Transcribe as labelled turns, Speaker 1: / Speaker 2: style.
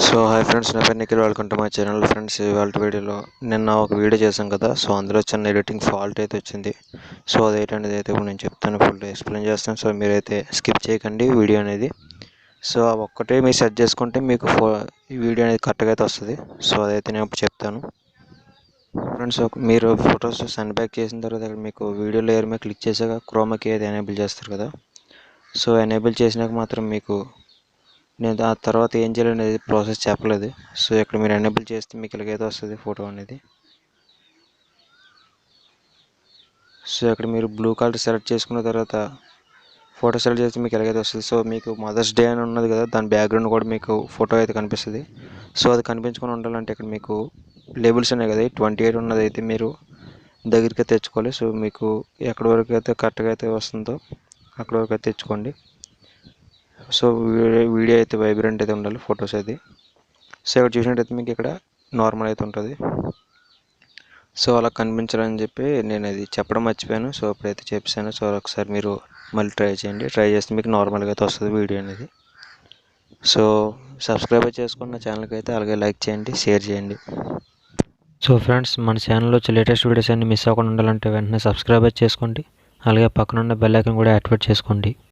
Speaker 1: So hi friends, నా పేరు Nikhil. Welcome to my channel. Friends, ఇవాళ వీడియోలో నిన్న ఒక వీడియో చేశాం కదా. సో అందులో చిన్న ఎడిటింగ్ ఫాల్ట్ అయితే వచ్చింది. సో అదేంటనేది అయితే ఇప్పుడు నేను చెప్తాను, ఫుల్ ఎక్స్ప్లెయిన్ చేస్తాను. సో మీరైతే స్కిప్ చేయకండి వీడియో అనేది. సో ఆ ఒక్కటే మీరు సెట్ చేసుకుంటే మీకు ఈ వీడియో అనేది కరెక్ట్గా అయితే వస్తుంది. సో అదైతే నేను ఇప్పుడు చెప్తాను. ఫ్రెండ్స్, మీరు ఫొటోస్ సెండ్ బ్యాక్ చేసిన తర్వాత అక్కడ మీకు వీడియో లేయర్ మీద క్లిక్ చేసాక క్రోమాకి అయితే ఎనేబుల్ చేస్తారు కదా. సో ఎనేబుల్ చేసినాక మాత్రం మీకు నేను ఆ తర్వాత ఏం చేయాలనేది ప్రాసెస్ చెప్పలేదు. సో ఇక్కడ మీరు ఎనేబుల్ చేస్తే మీకు ఇలాగైతే వస్తుంది ఫోటో అనేది. సో ఇక్కడ మీరు బ్లూ కలర్ సెలెక్ట్ చేసుకున్న తర్వాత ఫోటో సెలెక్ట్ చేస్తే మీకు ఎలాగైతే వస్తుంది. సో మీకు మదర్స్ డే అని ఉన్నది కదా, దాని బ్యాక్గ్రౌండ్ కూడా మీకు ఫోటో అయితే కనిపిస్తుంది. సో అది కనిపించుకొని ఉండాలంటే ఇక్కడ మీకు లేబుల్స్ ఉన్నాయి కదా, 28 ఉన్నది అయితే మీరు దగ్గరికి తెచ్చుకోవాలి. సో మీకు ఎక్కడి వరకు అయితే కరెక్ట్గా అయితే వస్తుందో అక్కడ వరకు అయితే తెచ్చుకోండి. సో వీడియో అయితే వైబ్రెంట్ అయితే ఉండాలి, ఫొటోస్ అయితే. సో ఇక్కడ చూసినట్టయితే మీకు ఇక్కడ నార్మల్ అయితే ఉంటుంది. సో అలా కనిపించాలని చెప్పి నేను అది చెప్పడం మర్చిపోయాను. సో అప్పుడైతే చెప్పాను. సో ఒకసారి మీరు మళ్ళీ ట్రై చేయండి. ట్రై చేస్తే మీకు నార్మల్గా అయితే వస్తుంది వీడియో అనేది. సో సబ్స్క్రైబ్ చేసుకున్న ఛానల్కి అయితే అలాగే లైక్ చేయండి, షేర్ చేయండి. సో ఫ్రెండ్స్, మన ఛానల్లో వచ్చే లేటెస్ట్ వీడియోస్ అన్ని మిస్ అవ్వకుండా ఉండాలంటే వెంటనే సబ్స్క్రైబ్ చేసుకోండి. అలాగే పక్కనున్న బెల్ ఐకాన్ కూడా యాక్టివేట్ చేసుకోండి.